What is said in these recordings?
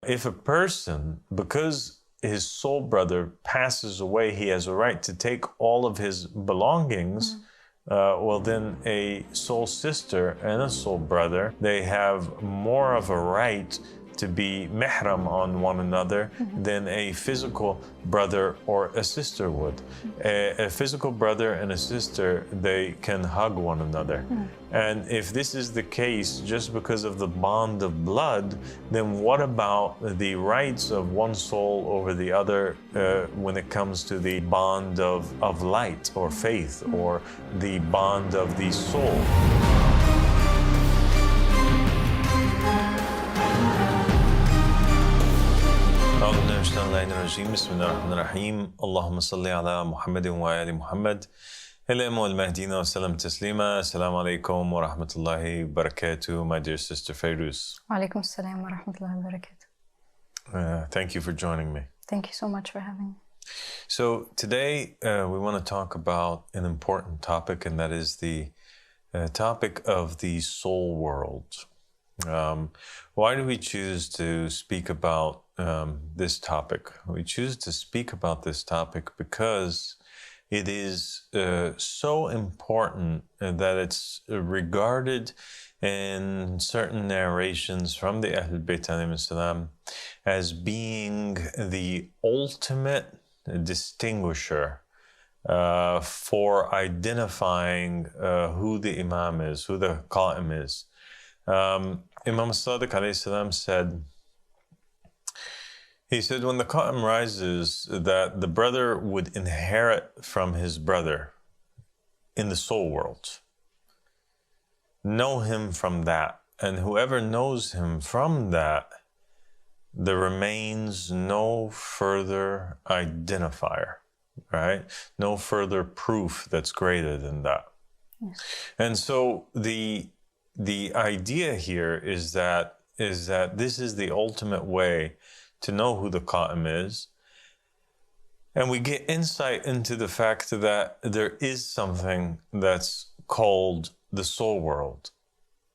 if a person, because his soul brother passes away, he has a right to take all of his belongings, well, then a soul sister and a soul brother, they have more of a right to be mihram on one another than a physical brother or a sister would. A physical brother and a sister, they can hug one another. And if this is the case just because of the bond of blood, then what about the rights of one soul over the other when it comes to the bond of light or faith or the bond of the soul? Bismillahirrahmanirrahim. Allahumma salli ala Muhammadin wa ali Muhammad. Hello al-Mahdina wa salam taslima. Assalamu alaikum wa rahmatullahi wa barakatuh. My dear sister Fairuz. Wa alaikum assalam wa rahmatullahi wa barakatuh. Thank you for joining me. Thank you so much for having me. So today we want to talk about an important topic, and that is the topic of the soul world. Why do we choose to speak about this topic? We choose to speak about this topic because it is so important that it's regarded in certain narrations from the Ahlul Bayt alayhim salam as being the ultimate distinguisher for identifying who the Imam is, who the Qa'im is. Imam Sadiq alayhi salam said, when the Qa'im rises, that the brother would inherit from his brother in the soul world. Know him from that. And whoever knows him from that, there remains no further identifier, right? No further proof that's greater than that. Yes. And so the idea here is that this is the ultimate way to know who the Qa'im is. And we get insight into the fact that there is something that's called the soul world,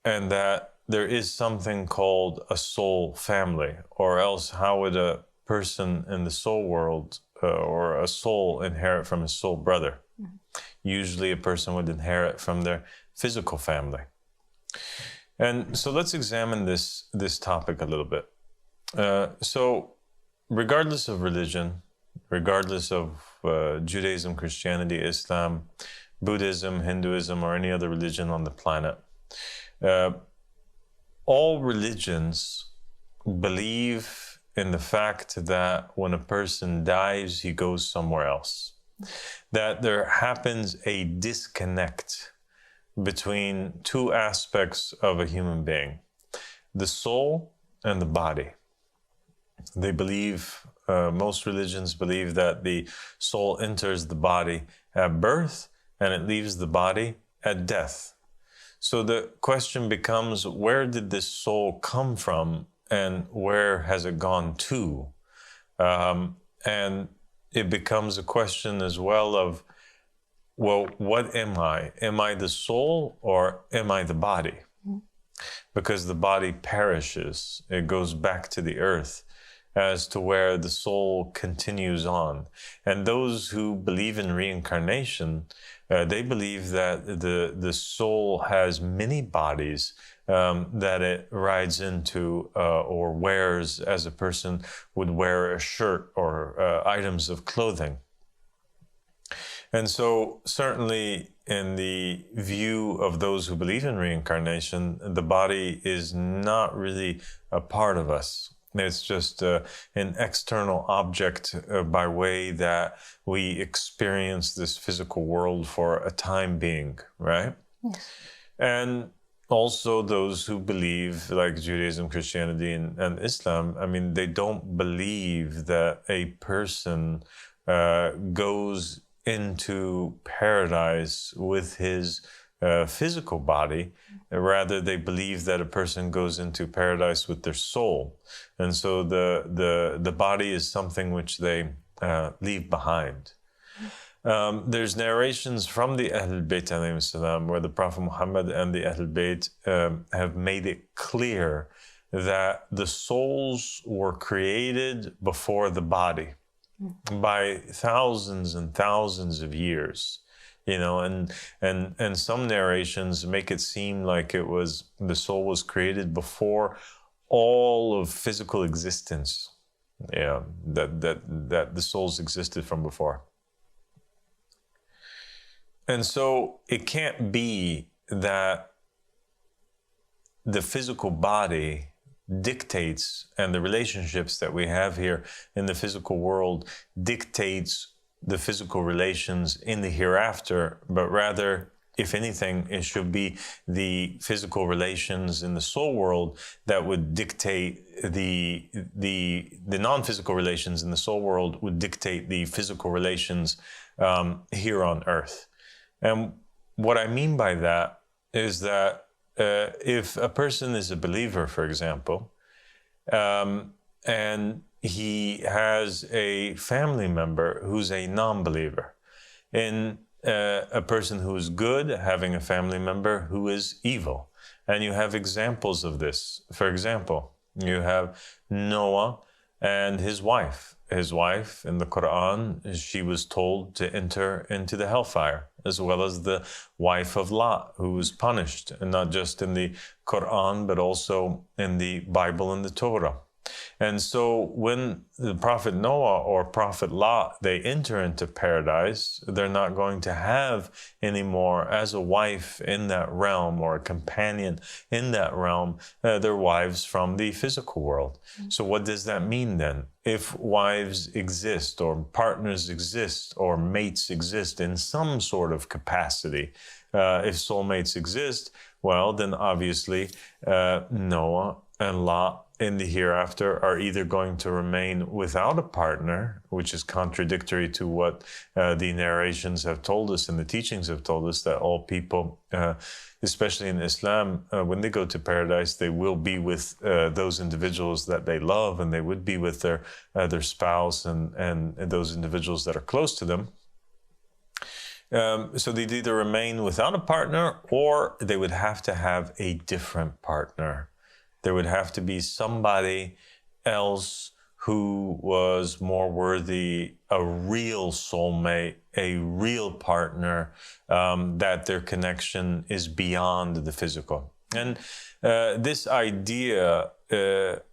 and that there is something called a soul family, or else how would a person in the soul world or a soul inherit from his soul brother? Usually a person would inherit from their physical family. And so let's examine this topic a little bit. So regardless of religion, regardless of Judaism, Christianity, Islam, Buddhism, Hinduism, or any other religion on the planet, all religions believe in the fact that when a person dies, he goes somewhere else. That there happens a disconnect between two aspects of a human being, the soul and the body. They believe, most religions believe that the soul enters the body at birth and it leaves the body at death. So the question becomes, where did this soul come from and where has it gone to? And it becomes a question as well of, well, what am I? Am I the soul or am I the body? Because the body perishes, it goes back to the earth, as to where the soul continues on. And those who believe in reincarnation, they believe that the soul has many bodies that it rides into or wears, as a person would wear a shirt or items of clothing. And so certainly in the view of those who believe in reincarnation, the body is not really a part of us. It's just an external object by way that we experience this physical world for a time being, right? Yes. And also those who believe, like Judaism, Christianity, and Islam, I mean, they don't believe that a person goes into paradise with his physical body. Rather, they believe that a person goes into paradise with their soul. And so the body is something which they leave behind. There's narrations from the Ahlul Bayt alayhim salam where the Prophet Muhammad and the Ahlul Bayt have made it clear that the souls were created before the body by thousands and thousands of years. You know, and some narrations make it seem like the soul was created before all of physical existence. Yeah, that the souls existed from before. And so it can't be that the physical body dictates, and the relationships that we have here in the physical world dictates the physical relations in the hereafter, but rather, if anything, it should be the physical relations in the soul world that would dictate the non-physical relations in the soul world would dictate the physical relations here on earth. And what I mean by that is that if a person is a believer, for example, and he has a family member who's a non-believer, and a person who is good having a family member who is evil. And you have examples of this. For example, you have Noah and his wife. His wife, in the Quran, she was told to enter into the hellfire, as well as the wife of Lot, who was punished, and not just in the Quran, but also in the Bible and the Torah. And so when the Prophet Noah or Prophet Lot, they enter into paradise, they're not going to have anymore as a wife in that realm or a companion in that realm, their wives from the physical world. So what does that mean then? If wives exist or partners exist or mates exist in some sort of capacity, if soulmates exist, well, then obviously Noah and Lot in the hereafter are either going to remain without a partner, which is contradictory to what the narrations have told us and the teachings have told us, that all people, especially in Islam, when they go to paradise, they will be with those individuals that they love, and they would be with their spouse and those individuals that are close to them. So they'd either remain without a partner, or they would have to have a different partner. There would have to be somebody else who was more worthy, a real soulmate, a real partner, that their connection is beyond the physical. And this idea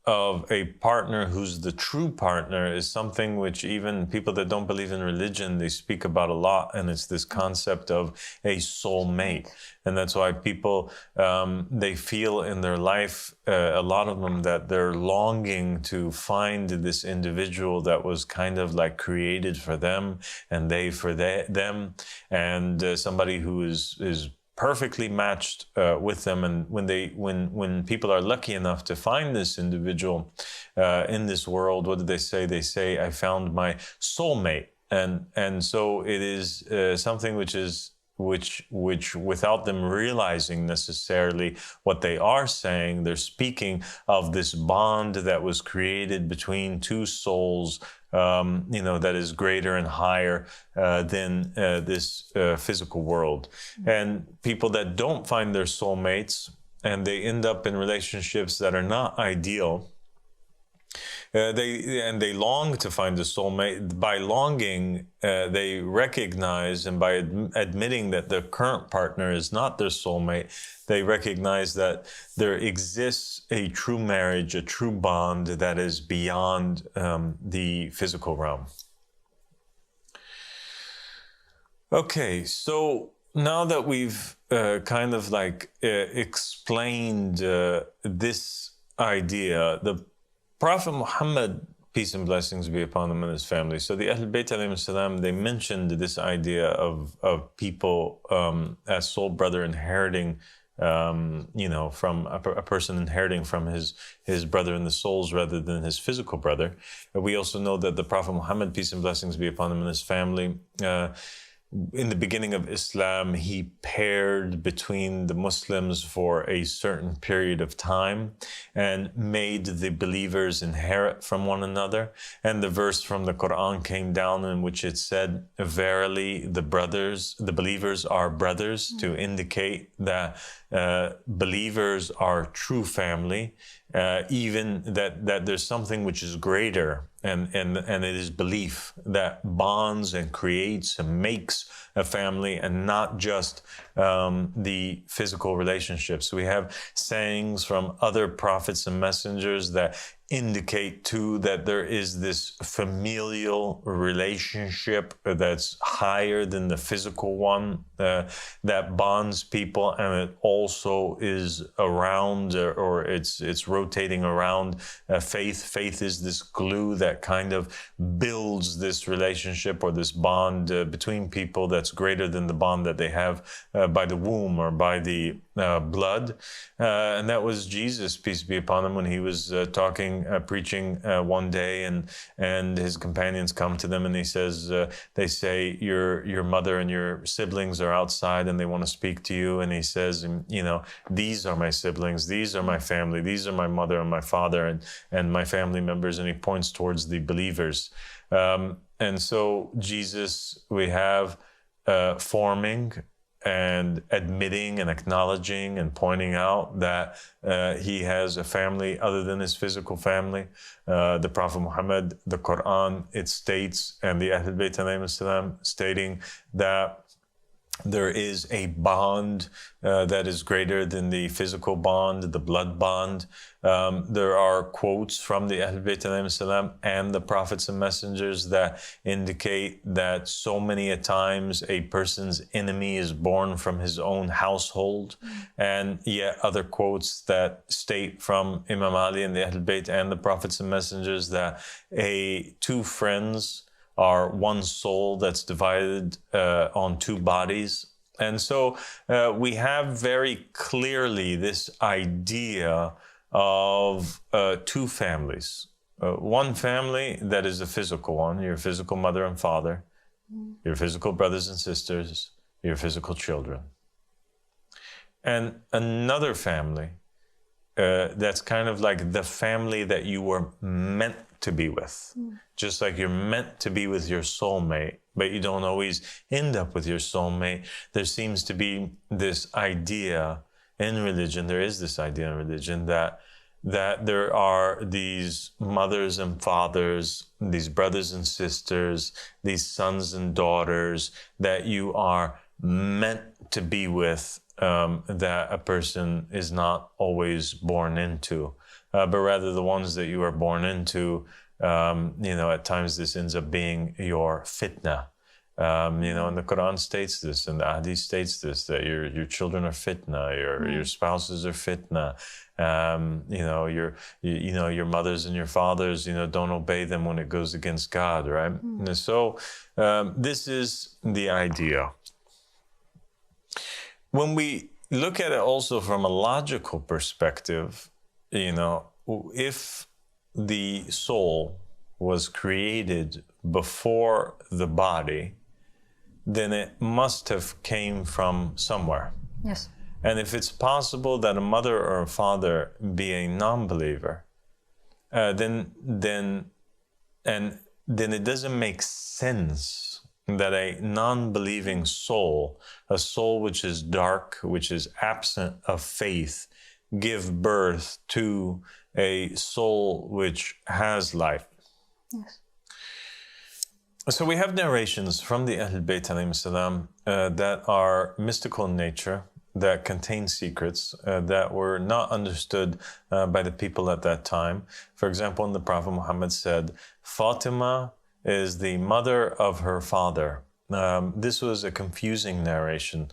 of a partner who's the true partner is something which even people that don't believe in religion, they speak about a lot, and it's this concept of a soulmate. And that's why people, they feel in their life, a lot of them, that they're longing to find this individual that was kind of like created for them, and they for them, and somebody who is perfectly matched with them. And when people are lucky enough to find this individual in this world, what do they say? They say, "I found my soulmate." And so it is something which without them realizing necessarily what they are saying, they're speaking of this bond that was created between two souls, that is greater and higher than this physical world. And people that don't find their soulmates, and they end up in relationships that are not ideal, they long to find a soulmate. By longing, they recognize, and by admitting that their current partner is not their soulmate, they recognize that there exists a true marriage, a true bond that is beyond the physical realm. Okay, so now that we've kind of like explained this idea, the Prophet Muhammad, peace and blessings be upon him and his family. So the Ahl Bayt alayhim salam, they mentioned this idea of people as soul brother inheriting, from a person inheriting from his brother in the souls rather than his physical brother. We also know that the Prophet Muhammad, peace and blessings be upon him and his family, in the beginning of Islam, he paired between the Muslims for a certain period of time and made the believers inherit from one another. And the verse from the Quran came down in which it said, "Verily, the believers are brothers," to indicate that believers are true family, even that there's something which is greater, and it is belief that bonds and creates and makes a family, and not just the physical relationships. We have sayings from other prophets and messengers that indicate too that there is this familial relationship that's higher than the physical one, that bonds people, and it also is around, or it's rotating around faith. Faith is this glue that kind of builds this relationship or this bond between people that's greater than the bond that they have by the womb or by the blood. And that was Jesus, peace be upon him, when he was preaching one day, and his companions come to them, and he says, they say, your mother and your siblings are outside and they want to speak to you. And he says, these are my siblings, these are my family, these are my mother and my father and my family members. And he points towards the believers. And so Jesus, we have forming and admitting and acknowledging and pointing out that he has a family other than his physical family. The Prophet Muhammad, the Quran, it states, and the Ahlul Bayt alayhim salam, stating that there is a bond that is greater than the physical bond, the blood bond. There are quotes from the Ahlul Bayt alayhim salam and the prophets and messengers that indicate that so many a times a person's enemy is born from his own household. And yet other quotes that state from Imam Ali and the Ahlul Bayt and the prophets and messengers that two friends are one soul that's divided on two bodies. And so we have very clearly this idea of two families. One family that is a physical one, your physical mother and father, your physical brothers and sisters, your physical children. And another family that's kind of like the family that you were meant to be with. Just like you're meant to be with your soulmate, but you don't always end up with your soulmate. There seems to be this idea in religion, there is this idea in religion that there are these mothers and fathers, these brothers and sisters, these sons and daughters that you are meant to be with, that a person is not always born into. But rather the ones that you are born into, at times this ends up being your fitna. And the Quran states this, and the Hadith states this, that your children are fitna, your spouses are fitna. Your mothers and your fathers, don't obey them when it goes against God, right? And so this is the idea. When we look at it also from a logical perspective, if the soul was created before the body, then it must have came from somewhere. Yes. And if it's possible that a mother or a father be a non-believer, then it doesn't make sense that a non-believing soul, a soul which is dark, which is absent of faith, give birth to a soul which has life. Yes. So we have narrations from the Ahlul Bayt alayhim salam that are mystical in nature, that contain secrets that were not understood by the people at that time. For example, when the Prophet Muhammad said, Fatima is the mother of her father. This was a confusing narration.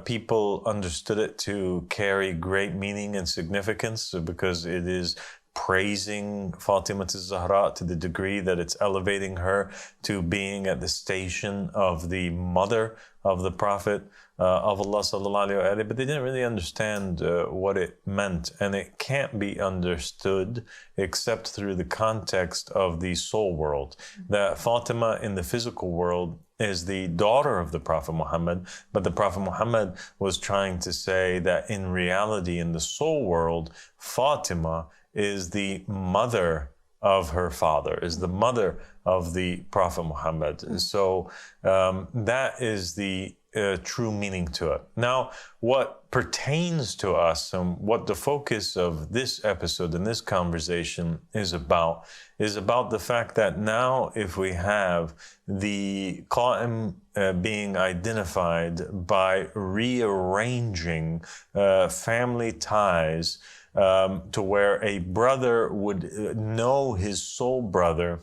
People understood it to carry great meaning and significance because it is praising Fatima Zahra to the degree that it's elevating her to being at the station of the mother of the Prophet of Allah sallallahu alaihi wasallam, but they didn't really understand what it meant, and it can't be understood except through the context of the soul world. That Fatima in the physical world is the daughter of the Prophet Muhammad, but the Prophet Muhammad was trying to say that in reality, in the soul world, Fatima is the mother of her father, is the mother of the Prophet Muhammad. So that is the true meaning to it. Now, what pertains to us and what the focus of this episode and this conversation is about the fact that now if we have the Qa'im being identified by rearranging family ties to where a brother would know his soul brother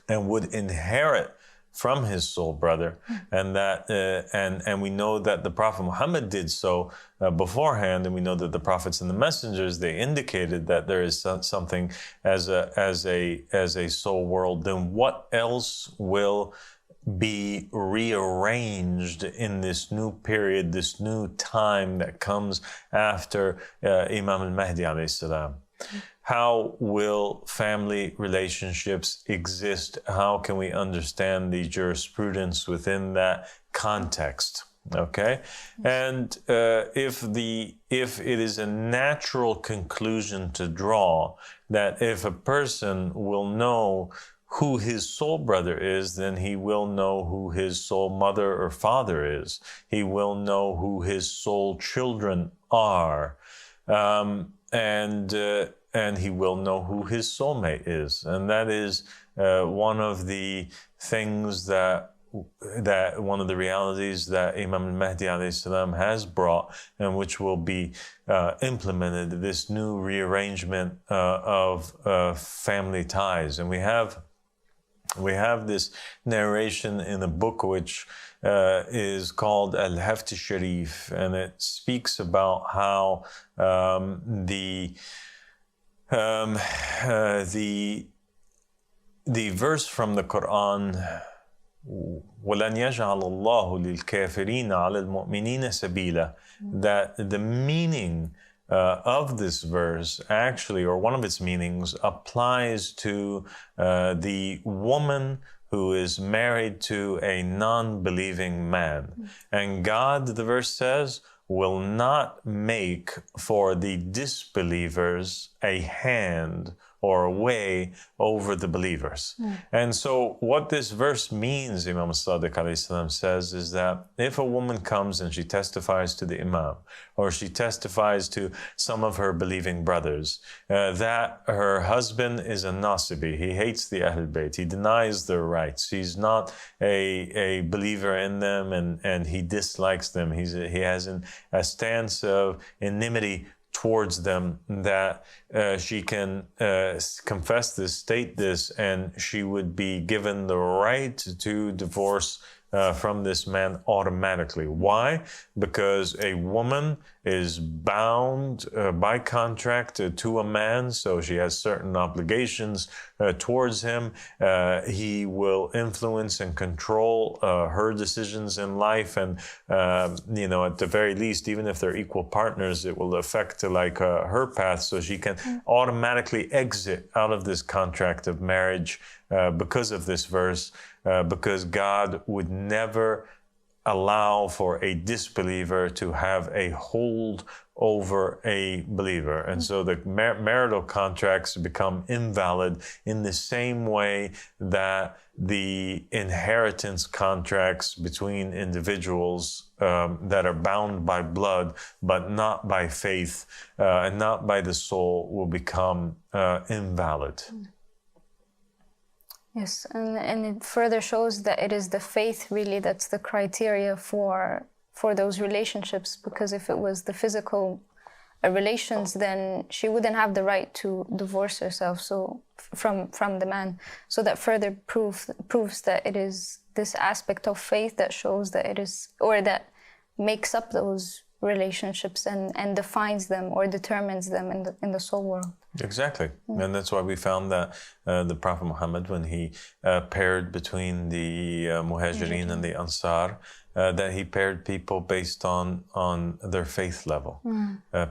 and would inherit from his soul brother, and that and we know that the Prophet Muhammad did so beforehand, and we know that the prophets and the messengers, they indicated that there is something as a soul world. Then what else will be rearranged in this new period, this new time that comes after Imam al-Mahdi alayhi salam? How will family relationships exist? How can we understand the jurisprudence within that context? Okay, and if it is a natural conclusion to draw that if a person will know who his soul brother is, then he will know who his soul mother or father is. He will know who his soul children are, and he will know who his soulmate is. And that is one of the things that one of the realities that Imam al-Mahdi alayhi salam has brought, and which will be implemented, this new rearrangement of family ties. And we have this narration in a book which is called Al-Hafti Sharif, and it speaks about how the verse from the Quran, وَلَنْ يَجْعَلَ اللَّهُ لِلْكَافِرِينَ عَلَى الْمُؤْمِنِينَ سَبِيلًا, that the meaning of this verse actually, or one of its meanings, applies to the woman who is married to a non-believing man. And God, the verse says, will not make for the disbelievers a hand or a way over the believers. And so what this verse means, Imam Sadiq alayhi salam says, is that if a woman comes and she testifies to the Imam, or she testifies to some of her believing brothers, that her husband is a Nasibi, he hates the Ahlul Bayt, he denies their rights, he's not a believer in them, and he dislikes them, he has a stance of enmity towards them, that she can confess this, state this, and she would be given the right to divorce from this man automatically. Why? Because a woman is bound by contract to a man, so she has certain obligations towards him. He will influence and control her decisions in life, and at the very least, even if they're equal partners, it will affect her path, so she can automatically exit out of this contract of marriage because of this verse, because God would never allow for a disbeliever to have a hold over a believer. And so the marital contracts become invalid in the same way that the inheritance contracts between individuals that are bound by blood but not by faith and not by the soul will become invalid. Yes, and it further shows that it is the faith really that's the criteria for those relationships, because if it was the physical relations, then she wouldn't have the right to divorce herself from the man. So that further proves that it is this aspect of faith that shows that it is, or that makes up those relationships and defines them or determines them in the soul world. Exactly. And that's why we found that the Prophet Muhammad, when he paired between the Muhajirin and the Ansar, that he paired people based on their faith level.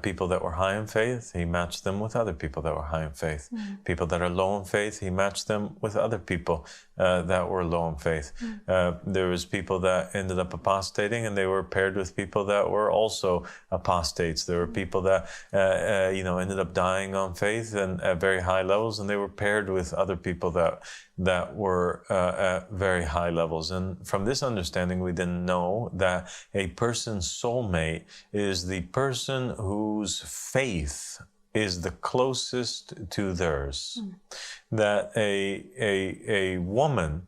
People that were high in faith, he matched them with other people that were high in faith. People that are low in faith, he matched them with other people that were low in faith. There was people that ended up apostating, and they were paired with people that were also apostates. There were people that ended up dying on faith and at very high levels, and they were paired with other people that were at very high levels. And from this understanding, we then know that a person's soulmate is the person whose faith is the closest to theirs. That a woman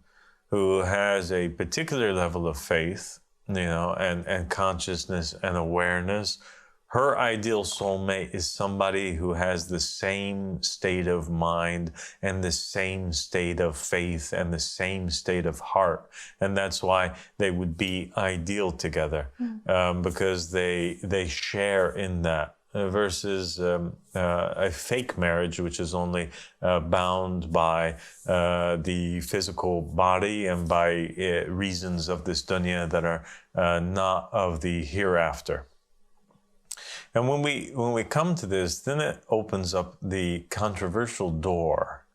who has a particular level of faith, and consciousness and awareness, her ideal soulmate is somebody who has the same state of mind and the same state of faith and the same state of heart. And that's why they would be ideal together, because they share in that. Versus a fake marriage, which is only bound by the physical body and by reasons of this dunya that are not of the hereafter. And when we come to this, then it opens up the controversial door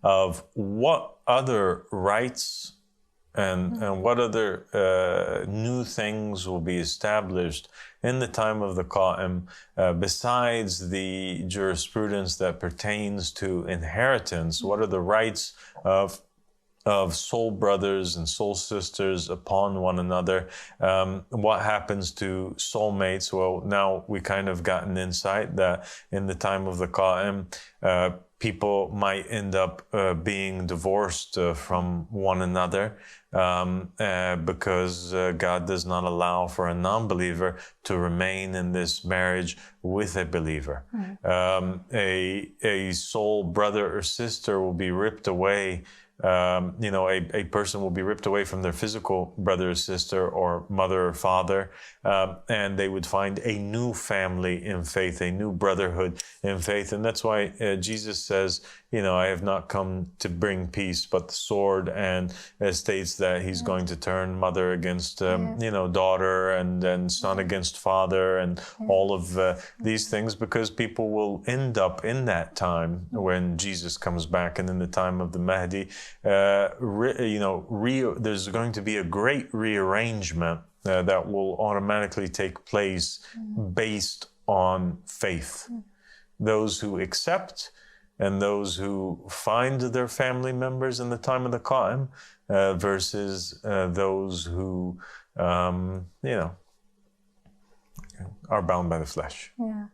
of what other rights and what other new things will be established in the time of the Qa'im, besides the jurisprudence that pertains to inheritance. What are the rights of soul brothers and soul sisters upon one another? What happens to soulmates? Well, now we kind of got an insight that in the time of the Qa'im, people might end up being divorced from one another because God does not allow for a non-believer to remain in this marriage with a believer. A soul brother or sister will be ripped away. A person will be ripped away from their physical brother or sister or mother or father, and they would find a new family in faith, a new brotherhood in faith. And that's why Jesus says, I have not come to bring peace, but the sword, and states that he's going to turn mother against, daughter, and then son against father, and all of these things, because people will end up in that time when Jesus comes back, and in the time of the Mahdi, there's going to be a great rearrangement that will automatically take place based on faith. Those who accept and those who find their family members in the time of the Qa'im versus those who, are bound by the flesh. Yeah.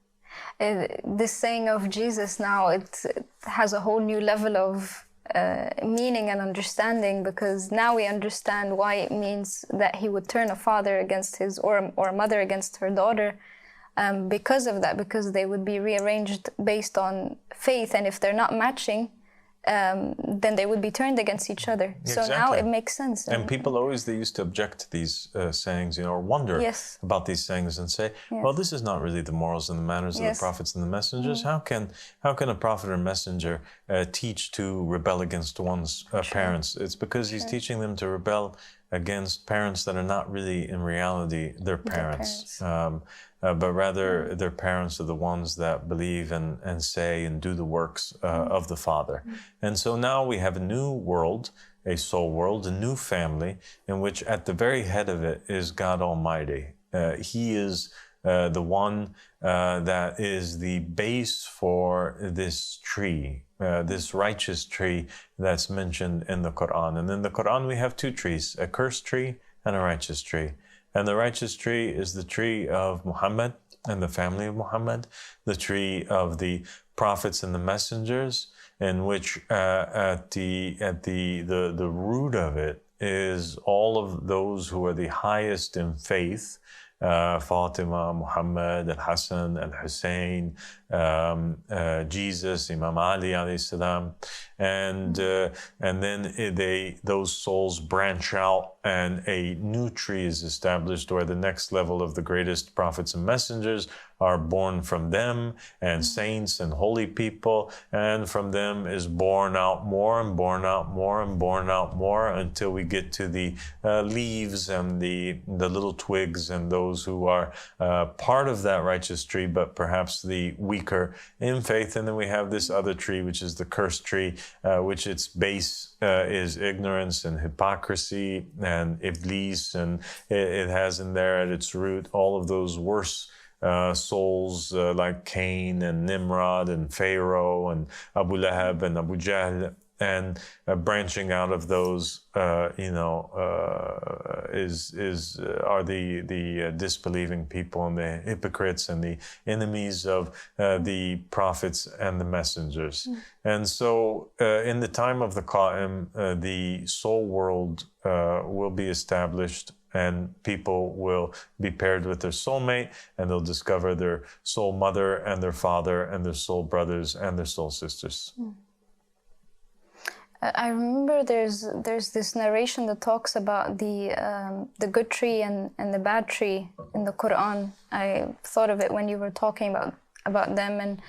This saying of Jesus now, it has a whole new level of meaning and understanding, because now we understand why it means that he would turn a father against his or a mother against her daughter, because of that, because they would be rearranged based on faith, and if they're not matching, then they would be turned against each other. Exactly. So now it makes sense. And people they used to object to these sayings, or wonder about these sayings and say, well, this is not really the morals and the manners of the prophets and the messengers. How can a prophet or messenger teach to rebel against one's parents? It's because he's teaching them to rebel against parents that are not really in reality their parents. But rather their parents are the ones that believe and say and do the works of the Father. And so now we have a new world, a soul world, a new family, in which at the very head of it is God Almighty. He is the one that is the base for this tree, this righteous tree that's mentioned in the Quran. And in the Quran we have two trees, a cursed tree and a righteous tree. And the righteous tree is the tree of Muhammad and the family of Muhammad, the tree of the prophets and the messengers, in which at the root of it is all of those who are the highest in faith, Fatima, Muhammad, Al-Hassan, Al-Hussein, Jesus, Imam Ali alayhi salam, and then those souls branch out, and a new tree is established where the next level of the greatest prophets and messengers are born from them, and saints and holy people, and from them is born out more and born out more and born out more until we get to the leaves and the little twigs and those who are part of that righteous tree, but perhaps the weaker in faith. And then we have this other tree, which is the cursed tree, which its base is ignorance and hypocrisy and iblis, and it has in there at its root all of those worse souls like Cain and Nimrod and Pharaoh and Abu Lahab and Abu Jahl. And branching out of those, are the disbelieving people and the hypocrites and the enemies of the prophets and the messengers. And so, in the time of the Qa'im, the soul world will be established, and people will be paired with their soulmate, and they'll discover their soul mother and their father and their soul brothers and their soul sisters. I remember there's this narration that talks about the good tree and the bad tree in the Quran. I thought of it when you were talking about them, and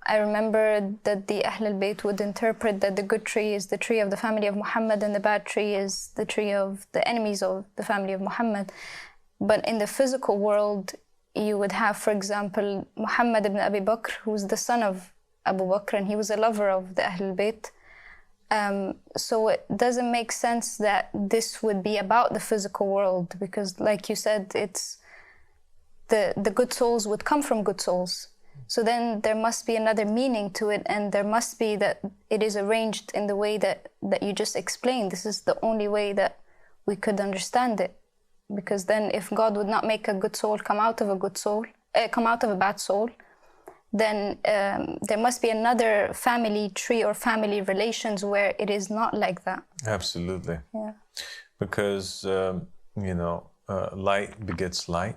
I remember that the Ahl al-Bayt would interpret that the good tree is the tree of the family of Muhammad and the bad tree is the tree of the enemies of the family of Muhammad. But in the physical world, you would have, for example, Muhammad ibn Abi Bakr, who's the son of Abu Bakr, and he was a lover of the Ahl al-Bayt. So it doesn't make sense that this would be about the physical world, because like you said, it's the good souls would come from good souls. So then there must be another meaning to it, and there must be that it is arranged in the way that you just explained. This is the only way that we could understand it. Because then if God would not make a good soul come out of a good soul, come out of a bad soul, then there must be another family tree or family relations where it is not like that. Absolutely. Yeah. Because, light begets light.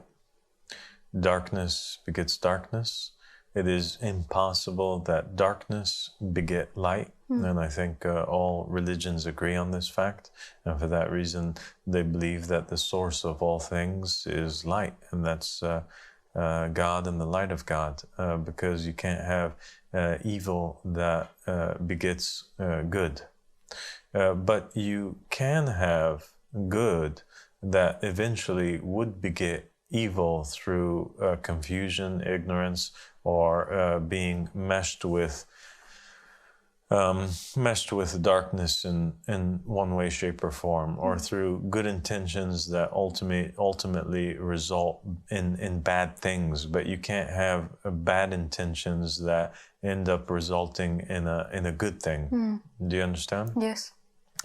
Darkness begets darkness. It is impossible that darkness beget light. And I think all religions agree on this fact. And for that reason, they believe that the source of all things is light. And that's God and the light of God, because you can't have evil that begets good. But you can have good that eventually would beget evil through confusion, ignorance, or being meshed with darkness in one way, shape, or form, or through good intentions that ultimately result in bad things. But you can't have bad intentions that end up resulting in a good thing. Do you understand? Yes.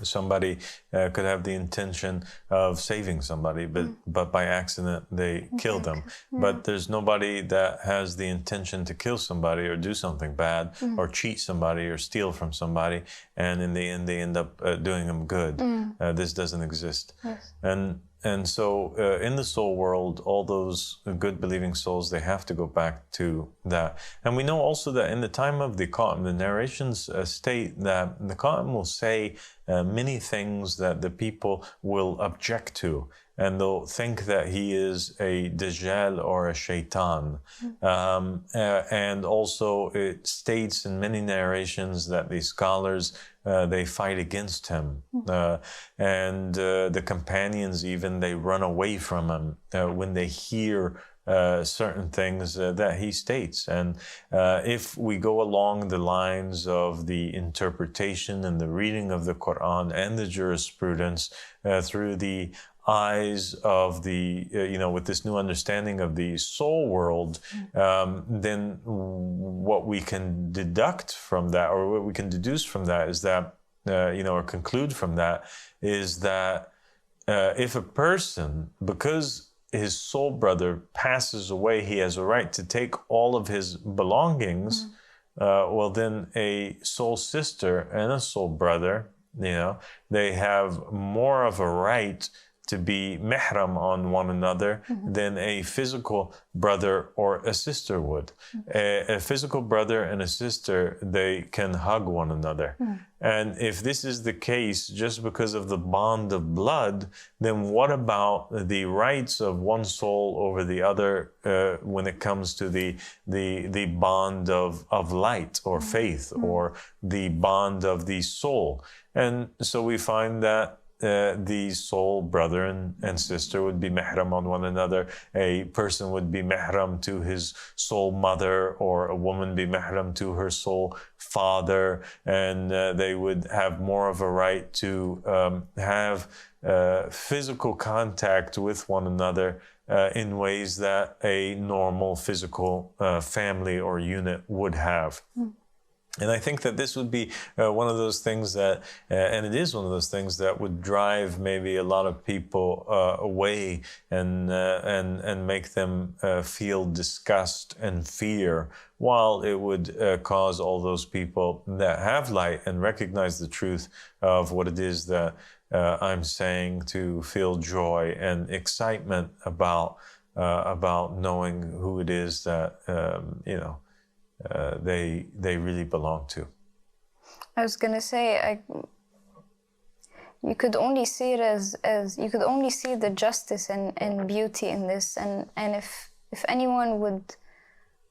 Somebody could have the intention of saving somebody, but by accident they kill them. But there's nobody that has the intention to kill somebody or do something bad or cheat somebody or steal from somebody, and in the end they end up doing them good. This doesn't exist. Yes. And so in the soul world, all those good believing souls, they have to go back to that. And we know also that in the time of the Qa'im, the narrations state that the Qa'im will say many things that the people will object to. And they'll think that he is a Dajjal or a Shaitan. And also it states in many narrations that the scholars, they fight against him. And the companions even, they run away from him when they hear certain things that he states. And if we go along the lines of the interpretation and the reading of the Quran and the jurisprudence through the eyes of the, with this new understanding of the soul world, then what we can deduct from that, or what we can deduce from that is that, or conclude from that, is that if a person, because his soul brother passes away, he has a right to take all of his belongings, well, then a soul sister and a soul brother, they have more of a right to be mihram on one another than a physical brother or a sister would. A physical brother and a sister, they can hug one another. And if this is the case just because of the bond of blood, then what about the rights of one soul over the other when it comes to the bond of light or faith or the bond of the soul? And so we find that the soul brother and sister would be mihram on one another. A person would be mihram to his soul mother, or a woman be mihram to her soul father, and they would have more of a right to have physical contact with one another in ways that a normal physical family or unit would have. And I think that this would be one of those things that, and it is one of those things that would drive maybe a lot of people away and make them feel disgust and fear, while it would cause all those people that have light and recognize the truth of what it is that I'm saying to feel joy and excitement about knowing who it is that they really belong to. I was gonna say, you could only see it as you could only see the justice and beauty in this, and if anyone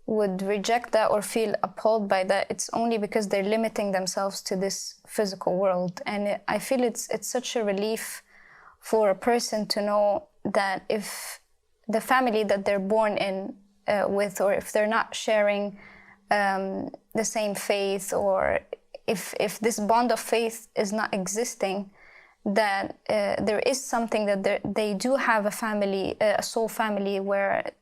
would reject that or feel appalled by that, it's only because they're limiting themselves to this physical world. And I feel it's such a relief for a person to know that if the family that they're born in with, or if they're not sharing the same faith, or if this bond of faith is not existing, that there is something that they do have a family, a soul family where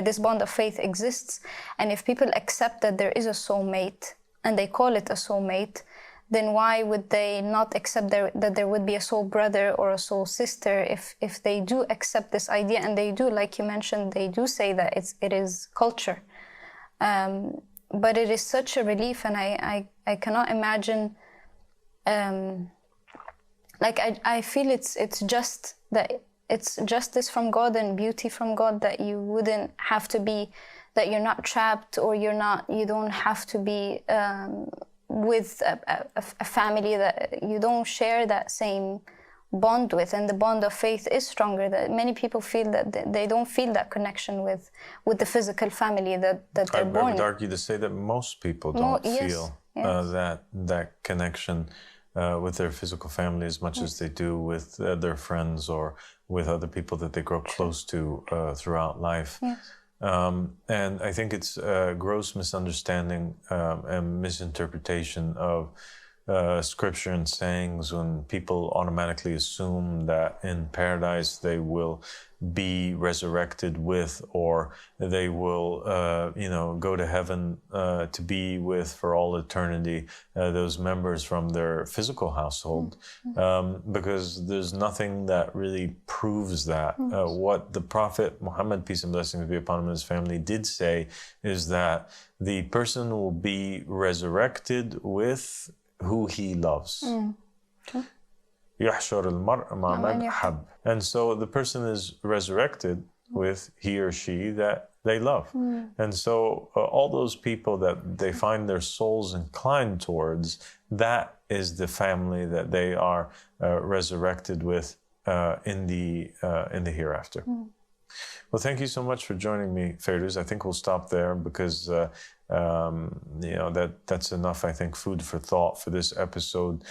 this bond of faith exists. And if people accept that there is a soulmate and they call it a soulmate, then why would they not accept that there would be a soul brother or a soul sister if they do accept this idea? And they do, like you mentioned, they do say that it is culture. But it is such a relief, and I cannot imagine. I feel it's just that it's justice from God and beauty from God, that you wouldn't have to be, that you're not trapped, or you don't have to be with a family that you don't share that same bond with, and the bond of faith is stronger. That many people feel that they don't feel that connection with the physical family that they're born in. I would argue to say that most people don't feel that connection with their physical family as much as they do with their friends or with other people that they grow close to throughout life. And I think it's a gross misunderstanding and misinterpretation of scripture and sayings when people automatically assume that in paradise they will be resurrected with, or they will, go to heaven to be with for all eternity those members from their physical household, because there's nothing that really proves that. What the Prophet Muhammad, peace and blessings be upon him and his family, did say is that the person will be resurrected with who he loves. يحشر المرء مع من حب. And so the person is resurrected with he or she that they love. And so all those people that they find their souls inclined towards, that is the family that they are resurrected with in the hereafter. Well, thank you so much for joining me, Feiruz. I think we'll stop there because that's enough, I think, food for thought for this episode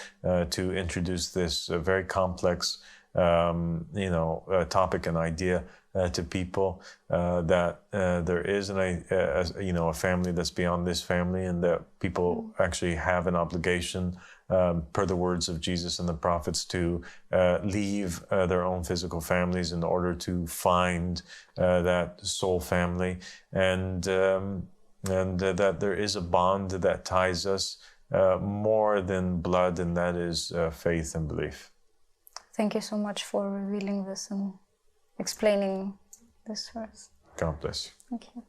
to introduce this very complex, topic and idea to people, that there is a family that's beyond this family, and that people actually have an obligation, per the words of Jesus and the prophets, to leave their own physical families in order to find that soul family, and that there is a bond that ties us more than blood, and that is faith and belief. Thank you so much for revealing this and explaining this for us. God bless you. Thank you.